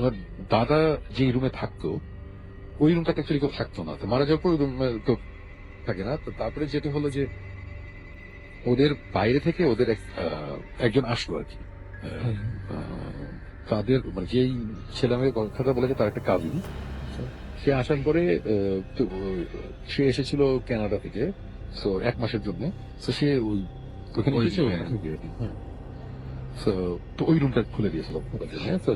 ওনার দাদা যে রুমে থাকতো ওই রুমটাতে অ্যাকচুয়ালি কেউ থাকতো না, তো মারা যাওয়ার পর ওই রুমে কেউ থাকে না। তো তারপরে যেটা হলো যে ওদের বাইরে থেকে ওদের একজন আসলো আর কি। তাদের মানে যেই ছেলে মেয়ের কথাটা বলেছে তার একটা কাজিন, সে আসার পরে সে এসেছিল কানাডা থেকে, তো 1 মাসের জন্য। তো সে ওখানে এসেছে, ওখানে থেকে আর কি। হ্যাঁ। তো ওই রুমটা খুলে দিয়েছিল হ্যাঁ, তো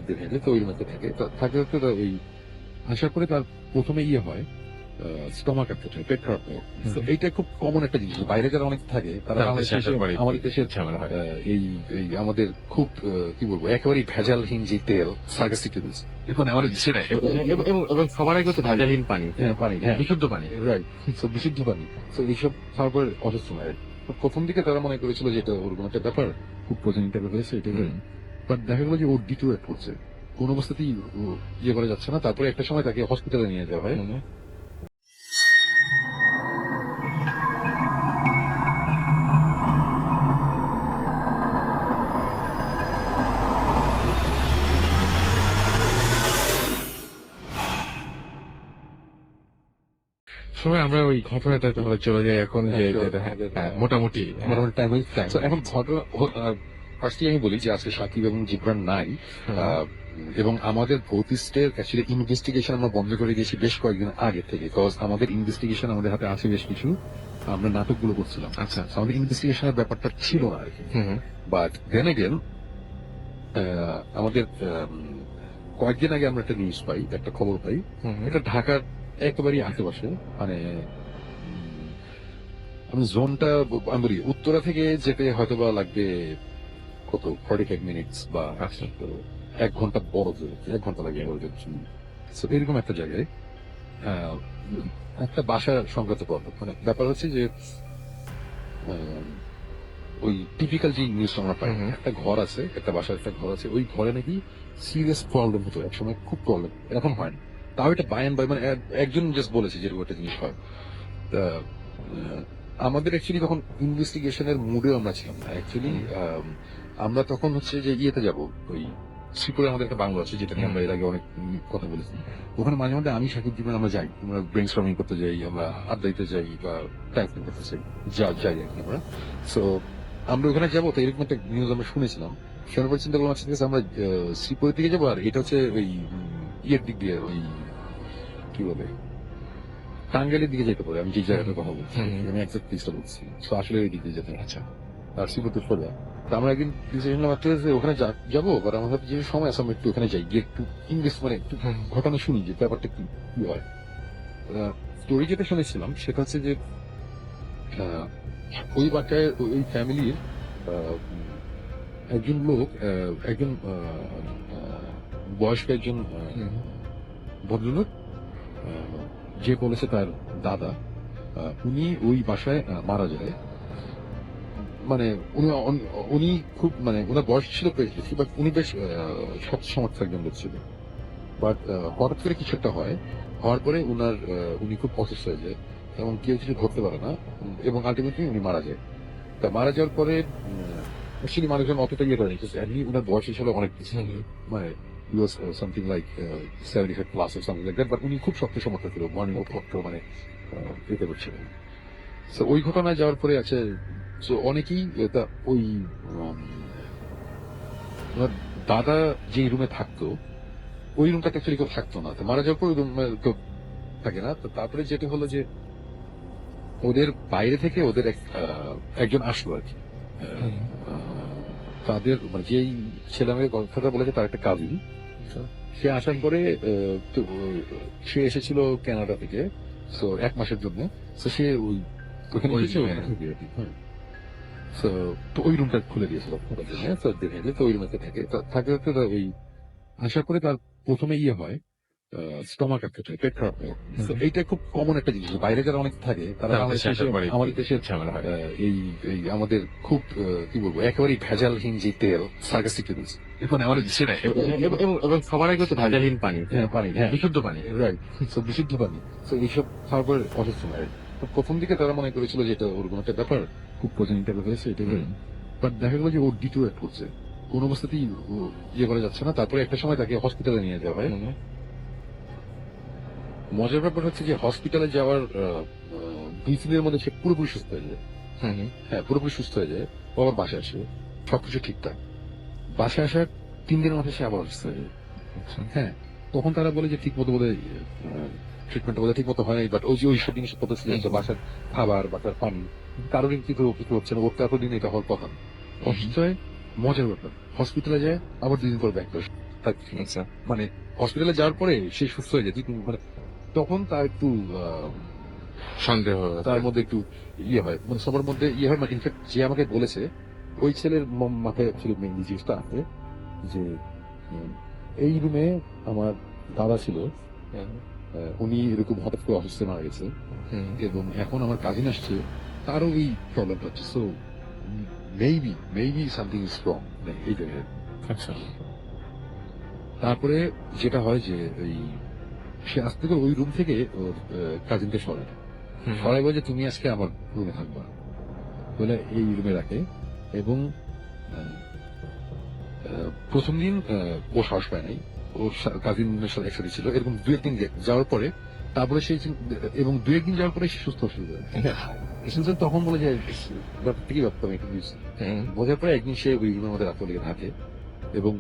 তো ওই রুমে থাকে, থাকতে থাকতে ওই আসার পরে তার প্রথমে হয় স্টমাক আপসেট হয়, পেট খারাপ হয়। তো এইটা খুব কমন একটা জিনিস, বাইরে যারা অনেক থাকে তারা আমাদের দেশের ঝামেলা হয়। এই এই আমাদের খুব কি বলবো, একেবারেই ভেজালহীন যে তেল সার্কাসিটিভস এখন আমাদের সেটাই, এবং সবার আগে হচ্ছে ভেজালহীন পানি। হ্যাঁ, পানি, হ্যাঁ, বিশুদ্ধ পানি, রাইট। তো বিশুদ্ধ পানি, তো এইসব খাওয়ার পরে অসুস্থ হয়। তো প্রথম দিকে তারা মনে করেছিল যে এটা ওরকম একটা ব্যাপার, খুব প্রয়োজনীয় টাইপের হয়েছে এটা, বাট দেখা গেলো যে ওর ডিটোরেট করছে, কোন অবস্থাতেই করা যাচ্ছে না। তারপরে একটা সময় তাকে হসপিটালে নিয়ে যাওয়া হয়। সময় আমরা ওই ঘটনাটা তাহলে চলে যাই এখন, যে মোটামুটি টাইম হয়েছে। এখন ঘটনা ফার্স্টলি আমি বলি যে আজকে সাকিব এবং জিবরান নাই, এবং আমাদের ভৌতিস্টের অ্যাকচুয়ালি ইনভেস্টিগেশন আমরা বন্ধ করে দিয়েছি বেশ কয়েকদিন আগে থেকে, বিকজ আমাদের ইনভেস্টিগেশন আমাদের হাতে আছে বেশ কিছু। আমরা নাটকগুলো করছিলাম, আচ্ছা, আমাদের ইনভেস্টিগেশনের ব্যাপারটা ছিল না আর কি। বাট দেন এগেন আমাদের কয়েকদিন আগে আমরা একটা নিউজ পাই, একটা খবর পাই, এটা ঢাকার একেবারেই আশেপাশে, মানে আমি জোনটা আমি বলি উত্তরা থেকে যেতে হয়তো বা লাগবে কত 45 মিনিটস বা 1 ঘন্টা, বড় 1 ঘন্টা লাগে এরকম একটা জায়গায় একটা বাসা সংক্রান্ত প্রবলেম। মানে ব্যাপার হচ্ছে যে ওই টিপিক্যাল যে নিউজ আমরা পাই, একটা ঘর আছে, একটা বাসার একটা ঘর আছে, ওই ঘরে নাকি সিরিয়াস প্রবলেম হতো একসময়, খুব প্রবলেম, এখন হয় না। তাও এটা বাই অ্যান্ড বাই, মানে একজন জাস্ট বলেছে যে একটা জিনিস হয়। তা আমাদের অ্যাকচুয়ালি তখন ইনভেস্টিগেশনের মুডে আমরা ছিলাম না অ্যাকচুয়ালি। আমরা তখন হচ্ছে যে ইয়েতে যাব, ওই শ্রীপুরে আমাদের একটা বাংলো আছে, যেটা নিয়ে আমরা এর আগে অনেক কথা বলেছি। ওখানে মাঝে মধ্যে আমি সাকিব জীবন আমরা যাই, আমরা ব্রেন স্টর্মিং করতে যাই, আমরা আড্ডা দিতে যাই বা টাইপিং করতে চাই, যাই আর কি আমরা। সো আমরা ওখানে যাবো, তো এরকম একটা নিউজ আমরা শুনেছিলাম। শোনার পর চিন্তা করলাম আচ্ছা ঠিক আছে, আমরা শ্রীপুরের দিকে যাবো, আর এটা হচ্ছে ওই ইয়ের দিক দিয়ে, ওই কি বলে টাঙ্গাইলের দিকে যেতে পারে। আমি যে জায়গাটার কথা বলছি, আমি একজাক্ট প্লেসটা বলছি, তো আসলে ওই দিকে যেতে। আচ্ছা, আর শ্রীপুর তো সোজা। তো আমরা একদিন ডিসিশন নিলাম যে ওখানে যাবো, বাট আমার হাতে যে সময় আছে আমরা একটু ওখানে যাই, গিয়ে একটু ইনভেস্ট, মানে একটু ঘটনা শুনি যে ব্যাপারটা কি হয়। স্টোরি যেটা শুনেছিলাম সেটা হচ্ছে যে ওই বাচ্চায় ওই ফ্যামিলির একজন লোক, একজন বয়স্ক একজন ভদ্রলোক, যে বলেছে তার দাদা, উনি ওই বাসায় মারা যায়। মানে উনি খুব, মানে ওনার বয়স ছিল বেশি, বাট উনি বেশ শক্ত সমর্থ একজন লোক ছিল। বাট হঠাৎ করে কিছু একটা হওয়ার পরে উনি খুব অসুস্থ হয়ে যায়, এবং কেউ কিছু ধরতে পারে না, এবং আলটিমেটলি উনি মারা যায়। তা মারা যাওয়ার পরে অ্যাকচুয়ালি মানুষজন অতটা ইয়ে করে রেখেছে, ওনার বয়স হিসেবে অনেক বেশি, মানে he was something like 75 plus or something like that, but উনি খুব শক্ত সমর্থ ছিল, মর্নিং ওয়াক করতো, মানে যেতে পারছিলেন। তো ওই ঘটনায় যাওয়ার পরে আছে অনেকেই ওই ওনার দাদা যে রুমে থাকতো ওই রুমটাতে অ্যাকচুয়ালি কেউ থাকতো না, তো মারা যাওয়ার পর ওই রুমে কেউ থাকে না। তো তারপরে যেটা হলো যে ওদের বাইরে থেকে ওদের একজন আসলো আর কি। তাদের মানে যেই ছেলে মেয়ের কথাটা বলেছে তার একটা কাজিন, সে আসার পরে সে এসেছিল কানাডা থেকে, তো 1 মাসের জন্য। তো সে ওখানে এসেছে, ওখানে থেকে আর কি। তো ওই রুমটা খুলে দিয়েছিল হ্যাঁ, তো ওই রুমে থাকে, থাকতে থাকতে ওই আসার পরে তার প্রথমে হয় স্টমাক আপসেট হয়, পেট খারাপ হয়। তো এইটা খুব কমন একটা জিনিস, বাইরে যারা অনেক থাকে তারা আমাদের দেশের ঝামেলা হয়। এই এই আমাদের খুব কি বলবো, একেবারেই ভেজালহীন যে তেল সার্কাসিটিভস এখন আমাদের সেটাই, এবং সবার আগে হচ্ছে ভেজালহীন পানি। হ্যাঁ, পানি, হ্যাঁ, বিশুদ্ধ পানি, রাইট। তো বিশুদ্ধ পানি, তো এইসব খাওয়ার পরে অসুস্থ হয়। তো প্রথম দিকে তারা মনে করেছিল যে এটা ওরকম একটা ব্যাপার, খুব প্রয়োজনীয় টাইপের হয়েছে এটা, বাট দেখা গেলো যে ওর ডিটোরেট করছে, কোন অবস্থাতেই ইয়ে করা যাচ্ছে না। তারপরে একটা সময় তাকে হসপিটালে নিয়ে যাওয়া হয়। মজার ব্যাপার হচ্ছে যে হসপিটালে যাওয়ার 2 দিনের মধ্যে সে পুরোপুরি সুস্থ হয়ে যায়। হ্যাঁ, পুরোপুরি সুস্থ হয়ে যায়। ও আবার বাসায় আসে, সবকিছু ঠিকঠাক। বাসায় আসার 3 দিনের মাথায় সে আবার অসুস্থ হয়ে যায়। হ্যাঁ, তখন তারা বলে যে ঠিক মতো বোধহয় ট্রিটমেন্টটা বোধহয় ঠিক মতো হয় নাই, বাট ওই যে ওইসব জিনিস কত ছিল, বাসার খাবার, বাসার পানি, কারোরই কিছু হচ্ছে না। ওর তো এতদিন এটা হওয়ার কথা না। অসুস্থ হয়, মজার ব্যাপার, হসপিটালে যায়, আবার 2 দিন পর ব্যাক করে। আচ্ছা মানে হসপিটালে যাওয়ার পরে সে সুস্থ হয়ে যায়, মানে তখন তার একটু সন্দেহ তার মধ্যে একটু ইয়ে হয়, মানে সবার মধ্যে ইয়ে হয়। ইনফ্যাক্ট যে আমাকে বলেছে, ওই ছেলের মাথায় অ্যাকচুয়ালি মেইন জিনিসটা আছে যে এই রুমে আমার দাদা ছিল, উনি এরকম হঠাৎ করে অসুস্থ মারা গেছে, এবং এখন আমার কাজিন আসছে, তারও এই প্রবলেম হচ্ছে। So maybe something is wrong এই জায়গায়। আচ্ছা তারপরে যেটা হয় যে সে আজ থেকে ওই রুম থেকে ওর কাজিনকে সরায়, সবাই বলে যে তুমি আজকে আমার রুমে থাকবা বলে এই রুমে রাখে। এবং প্রথম দিন ও সাহস পায় নাই, ওর কাজিনের সাথে একসাথে ছিল। এরকম 2-1 দিন যাওয়ার পরে, তারপরে সেই এবং 2-1 দিন যাওয়ার পরে সে সুস্থ শুরু করে। সুস্থ তখন বলে যে ব্যাপারটা কি ব্যাপার, আমি একটু বুঝছি। বোঝার পরে একদিন সে ওই রুমের মধ্যে রাতে লেগে থাকে, এবং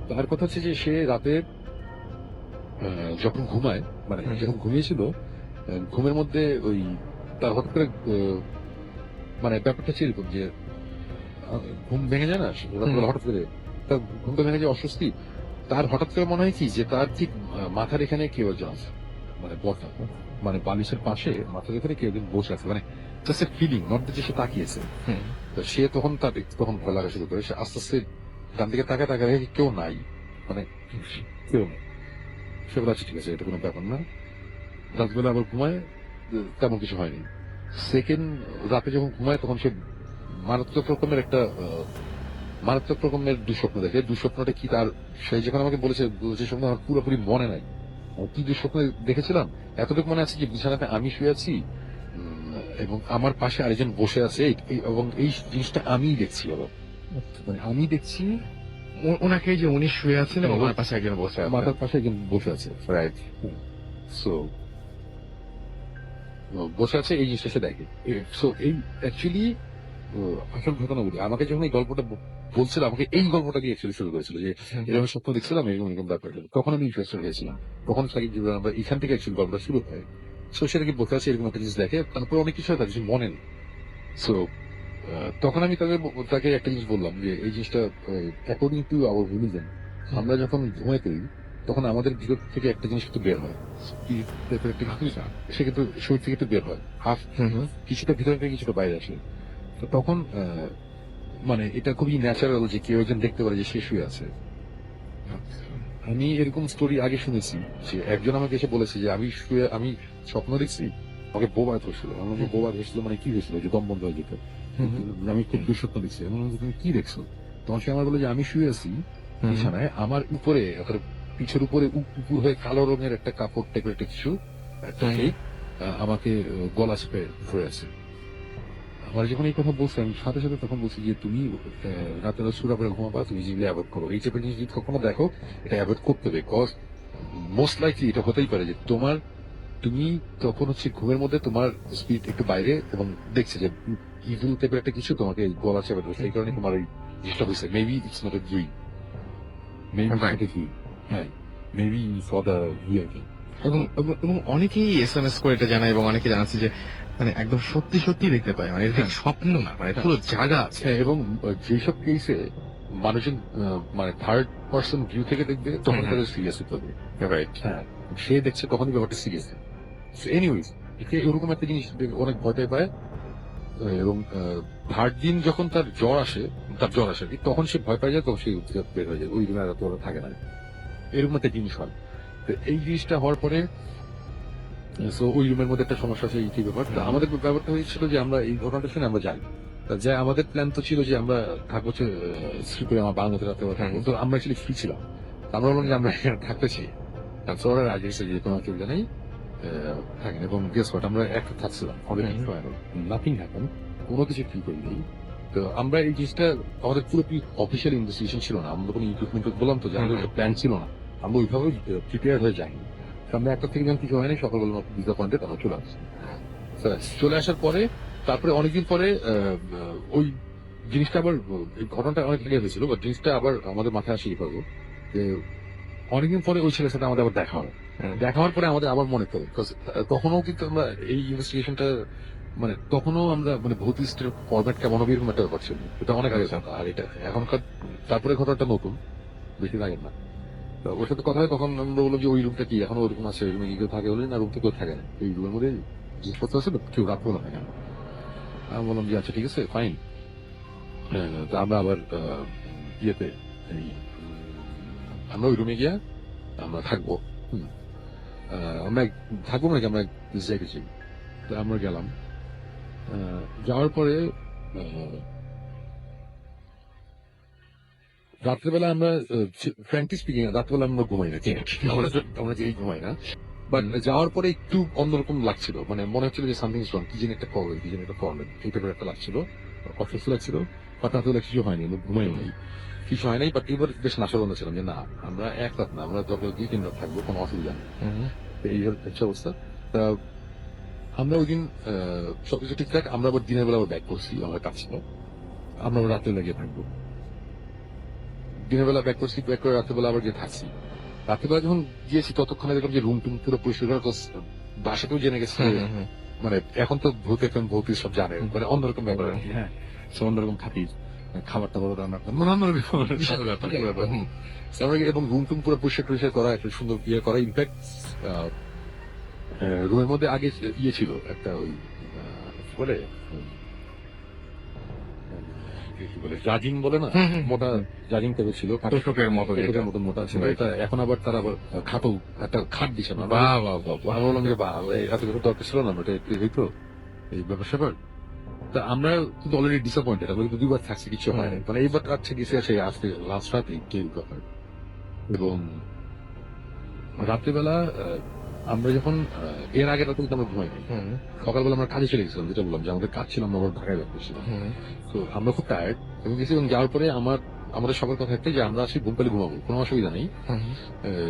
তার কথা হচ্ছে যে সে রাতে যখন ঘুমায়, মানে যখন ঘুমিয়েছিল, ঘুমের মধ্যে ওই তার হঠাৎ করে মানে ব্যাপারটা হচ্ছে এরকম যে ঘুম ভেঙে যায় না রাতবেলা হঠাৎ করে, তার ঘুমটা ভেঙে যায়, অস্বস্তি। তার হঠাৎ করে মনে হয় কি যে তার ঠিক মাথার এখানে কেউ একজন আছে, মানে বসা, মানে বালিশের পাশে মাথার এখানে কেউ একজন বসে আছে, মানে জাস্ট ফিলিং, নট যে সে তাকিয়েছে। তো সে তখন তখন ভয় লাগা শুরু করে। সে আস্তে আস্তে ডান দিকে তাকায় কেউ নাই, মানে কেউ নেই। সে বলে আচ্ছা ঠিক আছে, এটা কোনো ব্যাপার না। রাতবেলা আবার ঘুমায়, তেমন কিছু হয়নি। সেকেন্ড রাতে যখন ঘুমায়, তখন সে মারাত্মক রকমের দুঃস্বপ্ন দেখে। দুঃস্বপ্নটা কি তার, সেই যখন আমাকে বলেছে, যে স্বপ্ন আমার পুরোপুরি মনে নাই। কি দুঃস্বপ্ন দেখেছিলাম এতটুকু মনে আছে যে বিছানাতে আমি শুয়ে আছি, এবং আমার পাশে আরেকজন বসে আছে, এবং এই জিনিসটা আমিই দেখছি। মানে আমি দেখছি ওনাকে যে উনি শুয়ে আছেন এবং ওনার পাশে একজন বসে আছে। মাথার পাশে একজন বসে আছে, রাইট। সো বসে আছে, এই জিনিসটা সে দেখে। সো এই অ্যাকচুয়ালি আসল ঘটনা বলি, আমাকে যখন এই গল্পটা বলছিল, আমাকে এই গল্পটা দিয়ে অ্যাকচুয়ালি শুরু করেছিল যে এরকম স্বপ্ন দেখছিলাম, এরকম ব্যাপার। তখন আমি ইন্টারেস্টেড হয়েছিলাম, তখন এখান থেকে অ্যাকচুয়ালি গল্পটা শুরু হয়। সো সেটাকে বসে আছে, এরকম একটা জিনিস দেখে, তারপর অনেক কিছু হয়, তার কিছু মনে নেই। সো তখন আমি তাকে একটা জিনিস বললাম যে এই জিনিসটা অ্যাকর্ডিং টু আওয়ার রিলিজন, আমরা যখন ঘুমাই করি, তখন আমাদের ভিতর থেকে একটা জিনিস কিন্তু বের হয়, সে কিন্তু শরীর থেকে একটু বের হয়, হাফ কিছুটা ভিতরে থেকে কিছুটা বাইরে আসে। তো তখন মানে এটা খুবই ন্যাচারাল যে কেউ একজন দেখতে পারে যে সে শুয়ে আছে। আমি এরকম স্টোরি আগে শুনেছি যে একজন আমাকে এসে বলেছে যে আমি স্বপ্ন দেখছি, আমাকে বোবা ধরছিল। আমাকে বোবা ধরছিল মানে কি হয়েছিল, যে দম বন্ধ হয়ে যেত। আমি খুব দুঃস্বপ্ন দেখছি। আমি বললাম, তুমি কি দেখছো? তখন সে আমার বলে যে আমি শুয়ে আছি বিছানায়, আমার উপরে পিঠের উপরে উপর হয়ে কালো রঙের একটা কাপড় টাইপের একটা কিছু আমাকে গলা চেপে ধরে আছে। আমার যখন এই কথা বলছি, আমি সাথে সাথে তখন বলছি যে তুমি রাতের সুরা করে ঘুমাবা, তুমি যেগুলো অ্যাভয়েড করো, এই টাইপের জিনিস যদি কখনো দেখো, এটা অ্যাভয়েড করতে হবে। কজ মোস্ট লাইকলি এটা হতেই পারে যে তুমি তখন হচ্ছে ঘুমের মধ্যে তোমার স্পিড একটু বাইরে, এবং দেখছে যে ইভিল টাইপের একটা কিছু তোমাকে গলা চেপে ধরছে, এই কারণে তোমার এই জিনিসটা হয়েছে। Maybe it's not a dream, maybe হ্যাঁ, মেবি ফর দ্য রিয়েল। এবং অনেকেই SMS করে এটা জানায়, এবং অনেকে জানাচ্ছে যে মানে একদম সত্যি সত্যি দেখতে পায়, মানে এটা স্বপ্ন না, মানে পুরো জায়গা আছে। এবং যেসব কেসে মানুষজন মানে থার্ড পার্সন ভিউ থেকে দেখবে, তখন তাদের সিরিয়াস হতে হবে। রাইট, হ্যাঁ, সে দেখছে তখনই ব্যাপারটা সিরিয়াস। এনিওয়েজ, এরকম একটা জিনিস অনেক ভয় পায়। এবং থার্ড দিন যখন তার জ্বর আসে আর কি, তখন সে ভয় পায় যায়, তখন সে বের হয়ে যায়, ওই রুমে আর থাকে না। এরকম একটা জিনিস হয়। তো এই জিনিসটা হওয়ার পরে ওই রুমের মধ্যে একটা সমস্যা আছে, এই ব্যাপার। আমাদের ব্যাপারটা হয়েছিল যে আমরা এই ঘটনাটা শুনে আমরা যাই। যাই, আমাদের প্ল্যান তো ছিল যে আমরা থাকবো শ্রীপুরে, আমার বাংলাদেশে রাতে থাকবো। তো আমরা অ্যাকচুয়ালি ফ্রি ছিলাম, আমরা বললাম যে আমরা থাকতে চাই। ওরা রাজি হয়েছে যে কোনো অসুবিধা নেই, থাকেন। এবং গেস হোয়াট, আমরা একটা থাকছিলাম, নাথিং হ্যাপেন, কোনো কিছু ফিল করি নেই। তো আমরা এই জিনিসটা আমাদের পুরোপুরি অফিসিয়াল ইনভেস্টিগেশন ছিল না, আমরা কোনো ইকুইপমেন্ট বললাম তো যে আমাদের প্ল্যান ছিল না, আমরা ওইভাবে প্রিপেয়ার হয়ে যাইনি। তো আমরা একটা থেকে যখন কিছু হয়নি সকালবেলা ডিসঅ্যাপয়েন্টেড আমরা চলে আসছি। চলে আসার পরে তারপরে অনেকদিন পরে ওই জিনিসটা আবার এই ঘটনাটা অনেক লেগে হয়েছিল, বাট জিনিসটা আবার আমাদের মাথায় আসে এইভাবে যে অনেকদিন পরে ওই ছেলের সাথে আমাদের আবার দেখা হয়। দেখা হওয়ার পরে আমাদের আবার মনে পড়ে, because তখনও কিন্তু আমরা এই ইনভেস্টিগেশনটা মানে তখনও আমরা মানে ভৌত লিস্টের ফরম্যাট কেমন হবে এরকম একটা ব্যাপার ছিল, এটা অনেক আগে ছিল। আর এটা এখনকার তারপরে ঘটনাটা নতুন, বেশি দিন আগের না। তো ওর সাথে কথা হয়, তখন আমরা বললাম যে ওই রুমটা কি এখন ওরকম আছে, ওই রুমে কি কেউ থাকে বলে না, রুম তো কেউ থাকে না, এই রুমের মধ্যে জিনিসপত্র আছে, but কেউ রাত বলা থাকে না। আমি বললাম যে আচ্ছা ঠিক আছে ফাইন। তো আমরা আবার ইয়েতে এই, আমরা ওই রুমে গিয়া আমরা থাকবো। আমরা থাকবো নাকি আমরা জেগেছি, তো আমরা গেলাম। যাওয়ার পরে রাত্রেবেলা আমরা ফ্র্যাঙ্কলি স্পিকিং রাত্রেবেলা আমরা ঘুমাই না, আমরা যেই ঘুমাই না, বাট যাওয়ার পরে একটু অন্যরকম লাগছিল, মানে মনে হচ্ছিল যে সামথিং ইজ রং, কি যেন একটা প্রবলেম, কি যেন একটা প্রবলেম, এই টাইপের একটা লাগছিল, অসুস্থ লাগছিল। বাট রাত্রেবেলা কিছু হয়নি, আমরা ঘুমাই নাই, কিছু হয় নাই। বাট এবার বেশ নাশাবন্ধ ছিলাম যে না আমরা এক রাত না, আমরা দরকার 2-3 রাত থাকবো, কোনো অসুবিধা নেই। এই হচ্ছে অবস্থা। তা আমরা ওই দিন সবকিছু ঠিকঠাক, আমরা আবার দিনের বেলা আবার ব্যাক করছি, আমার কাজ ছিল, আমরা আবার রাত্রে লাগিয়ে থাকবো। দিনের বেলা ব্যাক করছি, ব্যাক করে রাত্রেবেলা আবার গিয়ে থাকছি। রাত্রেবেলা যখন গিয়েছি ততক্ষণে দেখলাম যে রুম টুম পুরো পরিষ্কার করা, বাসাতেও জেনে গেছে, মানে এখন তো ভৌত সব জানে, মানে অন্যরকম ব্যাপার আর কি। হ্যাঁ, সব অন্যরকম খাতির, খাবার টাবার রান্না মানে অন্যরকম ব্যাপার। এবং রুম টুম পুরো পরিষ্কার করা, একটা সুন্দর ইয়ে করা। ইনফ্যাক্ট রুমের মধ্যে আগে ইয়ে ছিল একটা ওই কি বলে কি বলে জাজিং বলে না, মোটা জাজিং টেবিল ছিল, তোষকের মতো যেটা। তোষকের মতন মোটা ছিল। এটা এখন আবার তারা আবার খাটো একটা খাট দিছে না। বাহ বাহ বাহ বাহ। আমি বললাম যে বাহ, এত কিছু দরকার ছিল না, এটা হইতো এই ব্যাপার স্যাপার। তা আমরা কিন্তু অলরেডি ডিসঅ্যাপয়েন্টেড, আমরা কিন্তু 2 বার থাকছি, কিছু হয় না। মানে এইবার আজকে গেছে আছে আজকে লাস্ট রাতে কেউ ব্যাপার। এবং রাত্রিবেলা আমরা যখন এর আগে রাতে কিন্তু আমরা ঘুমাই নাই, সকালবেলা আমরা কাজে চলে গেছিলাম, যেটা বললাম যে আমাদের কাজ ছিল, আমরা আবার ঢাকায় ব্যাক করছিলাম। তো আমরা খুব টায়ার্ড এবং গেছি, এবং যাওয়ার পরে আমাদের সবার কথা একটাই যে আমরা আসি ঘুম পেলে ঘুমাবো, কোনো অসুবিধা নেই,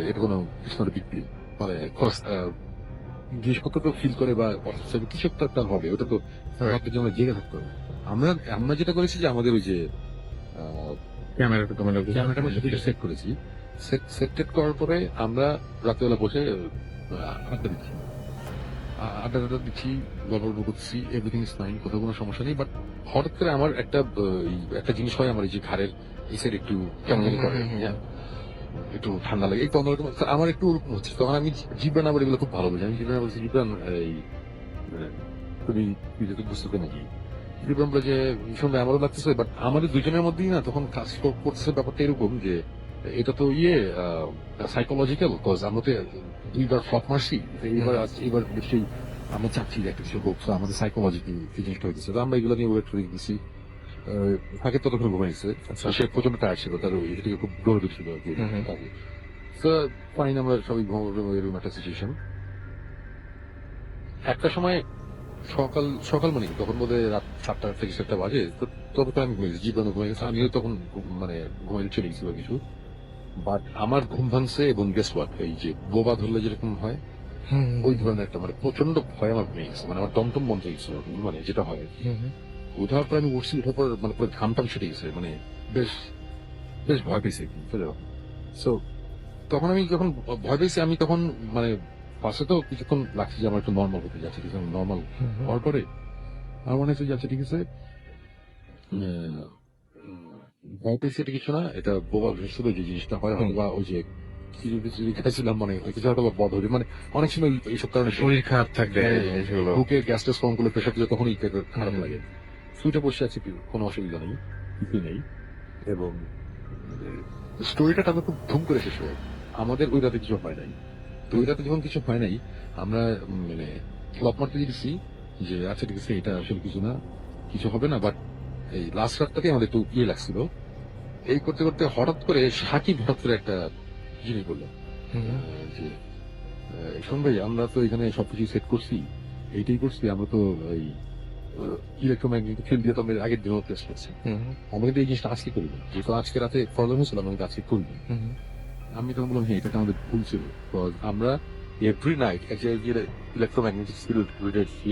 এটা কোনো বিগ ডিল। মানে জিনিসপত্র তো ফিল করে বা কিছু একটা হবে, ওটা তো রাতের জন্য জেগে থাকতে হবে। আমরা যেটা করেছি যে আমাদের ওই যে ক্যামেরাটা আমরা সেট করেছি, সেট করার পরে আমরা রাত্রেবেলা বসে আড্ডা দিচ্ছি, আড্ডা দিচ্ছি, গল্প করছি, এভরিথিং ইজ ফাইন, কোথাও কোনো সমস্যা নেই। বাট হঠাৎ করে আমার একটা জিনিস হয়, আমার এই যে ঘাড়ের এই সাইড একটু কেমন জানি করে, একটু ঠান্ডা লাগে, একটু অন্যরকম আমার একটু ওরকম হচ্ছে। তখন আমি জিব্রান আবার এগুলো খুব ভালো বুঝি, আমি জিব্রান বলছি জিব্রান এই তুমি বুঝতে নাকি, জিব্রান বলে যে শুনবে আমারও লাগতেছে, বাট আমাদের দুজনের মধ্যেই না তখন কাজ করতেছে ব্যাপারটা এরকম যে এটা তো সাইকোলজিক্যাল, বিকজ আমরা তো 2 বার ফ্লপ মারছি, এবার নিশ্চয়ই আমরা চাচ্ছি যে একটা কিছু হোক, আমাদের সাইকোলজিক্যাল এই জিনিসটা হয়েছে। তো আমরা এগুলো নিয়ে ওয়েট করে দিচ্ছি। তাকে ততক্ষণ ঘুমাইছে, সে প্রচন্ড টায়ার ছিল, তার এটা থেকে খুব দৌড় ছিল আর কি। তো ফাইন, আমরা সবাই ঘুমাবো, এরকম একটা সিচুয়েশন। একটা সময় সকাল মানে তখন বোধ হয় রাত 7টা থেকে 7টা বাজে, তো ততক্ষণ আমি ঘুমিয়েছি, জীবনে ঘুমিয়ে গেছে, আমিও তখন মানে ঘুমাইতে চলে গেছি বা কিছু। বাট আমার ঘুম ভাঙছে, এবং গেস হোয়াট, এই যে বোবা ধরলে যেরকম হয় ওই ধরনের একটা মানে প্রচন্ড ভয় আমার ঘুমিয়ে গেছে, মানে আমার টমটম বন্ধ হয়ে গেছিল, মানে যেটা হয় আর কি। উঠার পর আমি উঠছি, উঠার পর মানে পুরো ঘামটাম ছুটে গেছে, মানে বেশ বেশ ভয় পেয়েছি। সো তখন আমি যখন ভয় পেয়েছি, আমি তখন মানে পাশে তো কিছুক্ষণ লাগছে যে আমার একটু নর্মাল হতে যাচ্ছে, কিছুক্ষণ নর্মাল হওয়ার পরে আমার মনে হচ্ছে যাচ্ছে ঠিক আছে, ভয় পেয়েছি এটা কিছু না, এটা বোবা ভেসছিল যে জিনিসটা হয়, বা ওই যে খাইছিলাম, মানে কিছু হয়তো বদ হবে, মানে অনেক সময় এইসব কারণে শরীর খারাপ থাকলে বুকে গ্যাস টেস ফর্ম করলে প্রেশার দিলে তখন খারাপ লাগে। সুইটা বসে আছে, কোনো অসুবিধা নেই, কিছু নেই। এবং স্টোরিটা আমরা খুব ধুম করে শেষ হয়, আমাদের ওই রাতে কিছু হয় নাই। তো ওই রাতে যখন কিছু হয় নাই, আমরা মানে ফ্লপ মারতে দিয়েছি যে আচ্ছা ঠিক আছে, এটা আসলে কিছু না, কিছু হবে না। বাট এই লাস্ট রাতটাকে আমাদের একটু লাগছিল। এই করতে করতে হঠাৎ করে সাকিব হঠাৎ করে একটা জিনিস বললো যে শোন ভাই, আমরা তো এখানে সবকিছু সেট করছি, এইটাই করছি, আমরা তো এই ইলেকট্রোম্যাগনেটিক ফিল্ড দিয়ে তো আমরা আগের দিনও টেস্ট করছি। আমরা কিন্তু এই জিনিসটা আজকে করি না, যেহেতু আজকে রাতে প্রবলেম হয়েছিল আমরা কিন্তু আজকে করিনি। আমি তখন বললাম হ্যাঁ, এটা তো আমাদের ভুল ছিল। Because আমরা এভরি নাইট একটা ইলেকট্রোম্যাগনেটিক ফিল্ড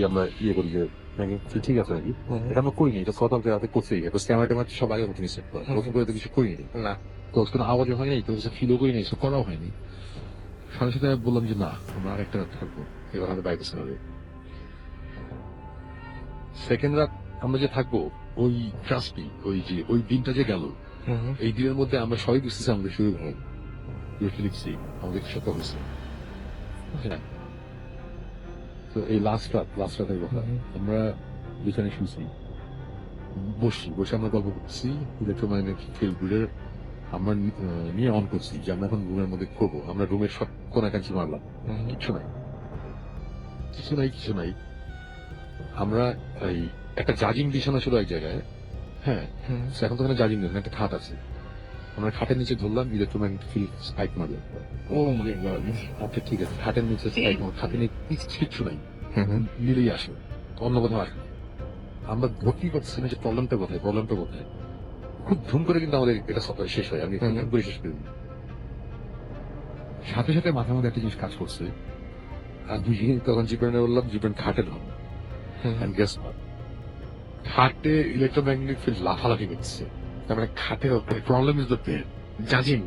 আমরা করি যে magnetic field ঠিক আছে নাকি, এটা আমরা করিনি। এটা গতকালকে রাতে করছি, ক্যামেরা ট্যামেরা সব আগে মতো সেট করা, নতুন করে তো কিছু করিনি। না তো কোনো আওয়াজও হয়নি, তো ফিলও করিনি, সব করাও হয়নি। সাথে সাথে বললাম যে না, আমরা আরেকটা রাত থাকবো, এবার আমাদের বাইরে হবে। সেকেন্ড রাত আমরা যে থাকবো, ওই ট্রাস্টি, ওই দিনটা যে গেল, এই দিনের মধ্যে আমরা সবাই বুঝতেছি আমাদের শুরু হয় লিখছি আমাদের সাথে হয়েছে। হ্যাঁ, তো এই লাস্ট রাতের কথা, আমরা বিছানে শুনছি, বসে আমরা গল্প করছি, ইলেকট্রোম্যাগনেটিক ফিল্ড গুলোর আমরা নিয়ে অন করছি যে আমরা এখন রুমের মধ্যে করবো। আমরা রুমের সব কোনাকাঞ্চি মারলাম, কিছু নাই। আমরা এই একটা জাজিং বিছানা ছিল এক জায়গায়, হ্যাঁ, এখন তো ওখানে জাজিং নেই, একটা খাট আছে। আমরা খাটের নিচে ধরলাম, ইলেকট্রোম্যাগনেটিক ফিল্ড স্পাইক মারলো। ও মাই গড, আচ্ছা ঠিক আছে, খাটের নিচে স্পাইক মারলো, খাটের নিচে কিচ্ছু নাই, নিলেই আসে, অন্য কোথাও আসে। আমরা ভর্তি করছি না যে প্রবলেমটা কোথায়। খুব ধুম করে কিন্তু আমাদের এটা সব শেষ হয়, আমি ধুম করে শেষ করে দিই। সাথে সাথে মাথার মধ্যে একটা জিনিস কাজ করছে, আর তখন জিব্রানে বললাম, জিব্রান খাটে ধর। And guess what? খাটে ইলেকট্রোম্যাগনেটিক ফিল্ড লাফালাফি করছে। তার মানে খাটের প্রবলেম ইজ দ্য বেড, জাজিম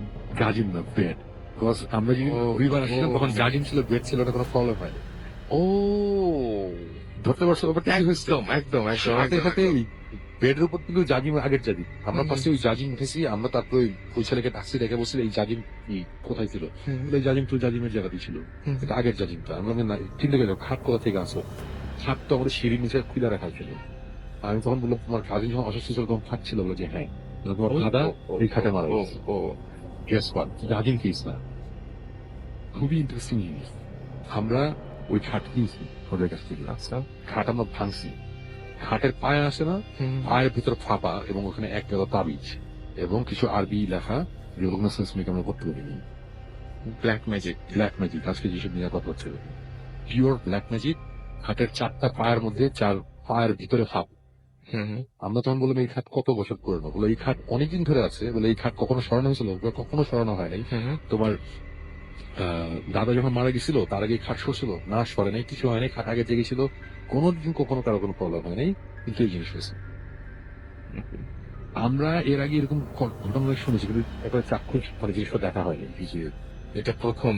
না বেড। বিকজ আমরা যদি রবিবার আসছিলাম তখন জাজিম ছিল, বেড ছিল না, কোনো প্রবলেম হয়নি। ও ধরতে পারছো ব্যাপারটা কি হয়েছে? একদম সাথে সাথে বেডের উপর কিন্তু জাজিম, আগের জাজিম। আমরা ফার্স্টে ওই জাজিম উঠেছি, আমরা তারপরে ওই ছেলেকে টাক্সি রেখে বসছিল, এই জাজিম কি কোথায় ছিল? এই জাজিম তো জাজিমের জায়গাতেই ছিল, এটা আগের জাজিমটা। আমরা চিন্তা করলাম খাট কোথা থেকে আসো। খাট তো আমাদের সিঁড়ির নিচে খুলে রাখা ছিল। আমি তখন বললাম, তোমার কাজিন যখন অসুস্থ ছিল তখন খাট ছিল? বলে যে হ্যাঁ, তোমার দাদা এই খাটে মারা গেছে। গেস হোয়াট, জাজিম কেস না। খুবই ইন্টারেস্টিং জিনিস। আমরা ওই খাট কিনছি ওদের কাছ থেকে। আচ্ছা, খাট আমরা ভাঙছি, খাটের পায়ে আসে না, পায়ের ভিতর ফাঁপা, এবং ওখানে এক গাদা তাবিজ এবং কিছু আরবি লেখা, রিকগনাইজেশন আমরা করতে পারিনি। ব্ল্যাক ম্যাজিক আজকে যেসব নিয়ে কথা হচ্ছে, পিওর ব্ল্যাক ম্যাজিক। খাটের 4টা পায়ের মধ্যে 4 পায়ের ভিতরে ফাঁপ। আমরা তখন বললাম এই খাট কত বছর পুরনো? বলে এই খাট অনেকদিন ধরে আছে। বলে এই খাট কখনো সরানো হয়েছিল? কখনো সরানো হয় নাই। তোমার দাদা যখন মারা গেছিল তার আগে খাট সরছিল না? সরে নাই, কিছু হয় নাই, খাট আগে জেগেছিল, কোনোদিন কখনো কারো কোনো প্রবলেম হয় নাই, কিন্তু এই জিনিস হয়েছে। আমরা এর আগে এরকম ঘটনা শুনেছি, কিন্তু একবার চাক্ষুষ মানে জিনিসটা দেখা হয়নি। এটা প্রথম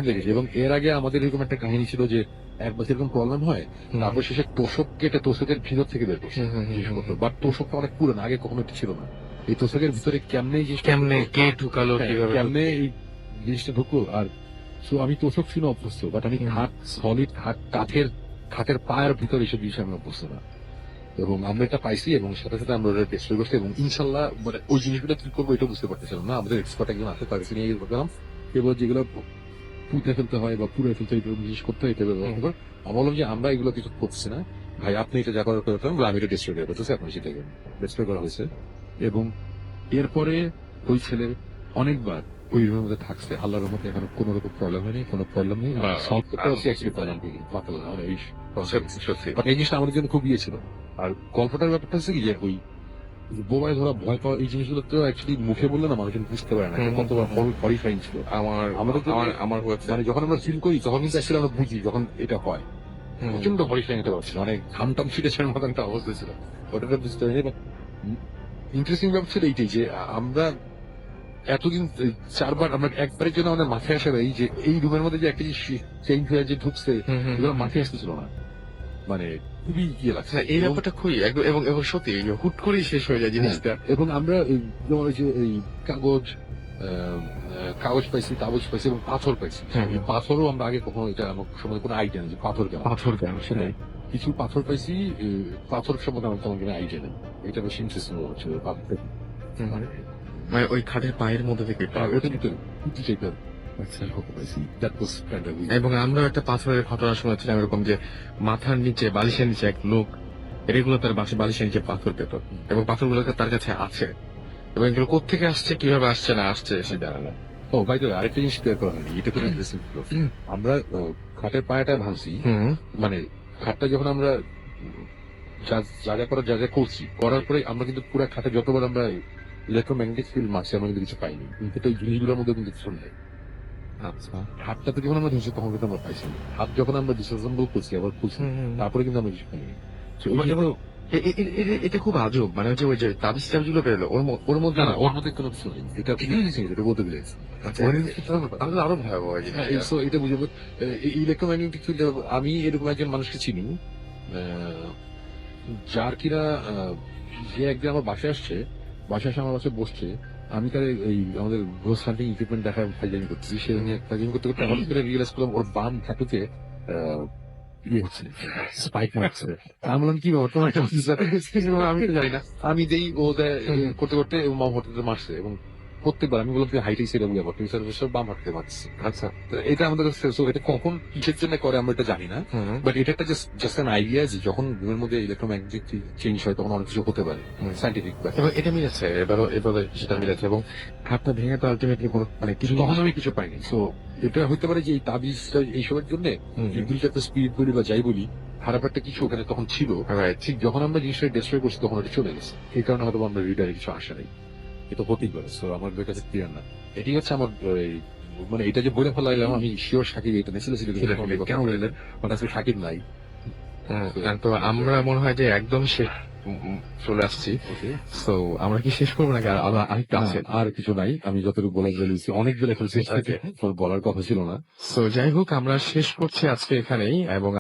দেখেছি। এবং এর আগে আমাদের এরকম একটা কাহিনী ছিল যে একবার এরকম প্রবলেম হয়, তারপর শেষে তোষক কেটে তোষকের ভিতর থেকে বের করছে জিনিসপত্র। বাট তোষকটা অনেক পুরনো, আগে কখনো এটা ছিল না। এই তোষকের ভিতরে কেমনে কে ঢুকালো, কেমনে এই জিনিসটা ঢুকলো। আর সো আমি তোষক ছিল অভ্যস্ত, বাট আমি খাট, সলিড খাট, খাটের পায়ের ভিতর এইসব জিনিস আমি অভ্যস্ত না। এবং আমরা এটা পাইছি, এবং সাথে সাথে আমরা ওটা টেস্ট করছি, এবং ইনশাল্লাহ মানে ওই জিনিসগুলো কি করবো এটা বুঝতে পারতেছিলাম না। আমাদের এক্সপার্ট একজন আছে, তার কাছে নিয়ে গেলাম, এবার যেগুলো পুঁতে ফেলতে হয় বা পুড়ে ফেলতে হয় জিনিস করতে হয়, এটা ব্যবহার করবো। আমি বললাম যে আমরা এগুলো কিছু করছি না ভাই, আপনি এটা যা করার করতাম, আমি এটা ডিস্ট্রয় করে করতেছি, আপনি সেটাকে ডিস্ট্রয় করা হয়েছে। এবং এরপরে ওই ছেলে অনেকবার ওই রুমের মধ্যে থাকছে, আল্লাহর মধ্যে এখন কোনো রকম প্রবলেম হয়নি, কোনো প্রবলেম নেই। সলভ করতে পারছি অ্যাকচুয়ালি প্রবলেম কি এই জিনিসটা আমাদের জন্য খুব ইয়ে ছিল। আর গল্পটার ব্যাপারটা হচ্ছে কি যে ওই বোবায় ধরা ভয় পাওয়া এই জিনিসগুলো তো অ্যাকচুয়ালি মুখে বললে না মানুষজন বুঝতে পারে না কতবার হরিফাইং ছিল। আমার হচ্ছে মানে যখন আমরা ফিল করি তখন কিন্তু অ্যাকচুয়ালি আমরা বুঝি যখন এটা হয়, প্রচন্ড হরিফাইং একটা ব্যাপার ছিল, অনেক ঘামটাম ছিটেছে মতো একটা অবস্থা ছিল, ওটা বুঝতে পারি। ইন্টারেস্টিং ব্যাপার ছিল এইটাই যে আমরা এতদিন 4বার আমরা একবারের জন্য আমাদের মাথায় আসে এই যে এই রুমের মধ্যে যে একটা জিনিস চেঞ্জ হয়ে যে ঢুকছে, এগুলো মাথায় আসতেছিল না। মানে খুবই ইয়ে লাগছে এই ব্যাপারটা খুবই এবং সত্যি হুট করেই শেষ হয়ে যায় জিনিসটা। এবং আমরা যেমন ওই যে এই কাগজ পাইছি, কাগজ পাইছি এবং পাথর পাইছি। এই পাথরও আমরা আগে কখনো এটা আমার সময় কোনো আইডিয়া নেই যে পাথর কেন সেটাই। কিছু পাথর পাইছি, পাথর সম্বন্ধে আমার তেমন কোনো আইডিয়া নেই। এটা বেশ ইন্টারেস্টিং হচ্ছে পাথর। মানে ওই খাটের পায়ের মধ্যে থেকে এবং আমরা একটা পাথরের ঘটনা শুনেছিলাম এরকম যে মাথার নিচে, বালিশের নিচে এক লোক রেগুলার তার বালিশের নিচে পাথর পেত, এবং পাথরগুলো তার কাছে আছে, এবং এগুলো কোথেকে আসছে, কিভাবে আসছে না আসছে সে জানে না। ও ভাই, তো আরেকটা জিনিস ক্লিয়ার করা হয়নি, এটা খুব ইন্টারেস্টিং ছিল। আমরা খাটের পায়াটা ভাঙছি, মানে খাটটা যখন আমরা যা যা করার যা যা করছি করার পরে আমরা কিন্তু পুরো খাতে যতবার আমরা ইলেকট্রোম্যাগনেটিক ফিল্ড মারছি আমরা কিন্তু কিছু পাইনি, কিন্তু ওই জিনিসগুলোর মধ্যে কিন্তু কিছু নেই। আচ্ছা। হাতটাতে যখন আমরা ধরছি তখন কিন্তু আমরা পাইছি না। হাত যখন আমরা ডিসঅ্যাসেম্বল করছি আবার খুলছি তারপরে কিন্তু আমরা কিছু পাইনি। So, এই যে- এটা খুব আজব, মানে হচ্ছে ওই যে তাবিজ টাবিজগুলো বেরোলো ওর মধ্যে না না ওর মধ্যে কোনো কিছু নেই, এটা এটা বলতে পেরেছি। তাহলে আরো ভয়াবহ এই হ্যাঁ, জিনিসটা। so এটা বুঝে ইলেকট্রোম্যাগনেটিক ফিল্ড আমি এরকম একজন মানুষকে চিনি যার কিনা যে একদিন আমার বাসায় আসছে, বাসায় এসে আমার বাসায় বসছে, আমি তার এই আমাদের গ্রোস হান্টিং ইকুইপমেন্ট দেখা ফাইলিং করতেছি, সে নিয়ে ফাইলিং করতে করতে হঠাৎ করে রিয়েলাইজ করলাম ওর বাম হাঁটুতে ইয়ে হচ্ছে, স্পাইক মারছে। আমি বললাম কি ব্যাপার তোমার এটা হচ্ছে?" আমি তো জানি না, আমি যেই ও করতে করতে মাম হাঁটুতে মারছে, এবং প্রত্যেকবার আমি বললাম তুই হাইটেই সেটা বুঝে তুমি স্যার বাম হাঁটুতে মারছিস। আচ্ছা। তো এটা আমাদের কাছে so এটা কখন কিসের জন্য করে আমরা এটা জানি না, বাট এটা একটা জাস্ট অ্যান আইডিয়া যে যখন ঘুমের মধ্যে ইলেকট্রোম্যাগনেটিক চেঞ্জ হয় তখন অনেক কিছু হতে পারে সাইন্টিফিক এবং এটা মিলেছে, এবারে সেটা মিলেছে, এবং হাতটা ভেঙে তো আলটিমেটলি কোনো মানে কিছু তখন আমি কিছু পাইনি। সো এটা হতে পারে যে এই তাবিজটা এইসবের জন্য একটা স্পিরিট বলি বা যাই বলি খারাপ একটা কিছু ওখানে তখন ছিল, Right. ঠিক যখন আমরা জিনিসটা ডিস্ট্রয় করছি তখন ওটা চলে গেছে, এই কারণে হয়তো আমরা রিডারে কিছু আসে নাই। এটা হতেই পারে, সো আমাদের কাছে ক্লিয়ার না। এটি হচ্ছে আমার মানে এটা যে বলে ফেলাইলাম আমি শিওর সাকিব এটা নিয়েছিল কেন বললেন মানে আজকে সাকিব নাই। তো আমরা মনে হয় যে একদম শেষ চলে আসছি। ওকে, তো আমরা কি শেষ করবো নাকি আরেকটা আছে? আর কিছু নাই, আমি যতটুকু বলে ফেলেছি অনেক বেলা ফেলছি, Okay. বলার কথা ছিল না। তো যাই হোক আমরা শেষ করছি আজকে এখানেই, এবং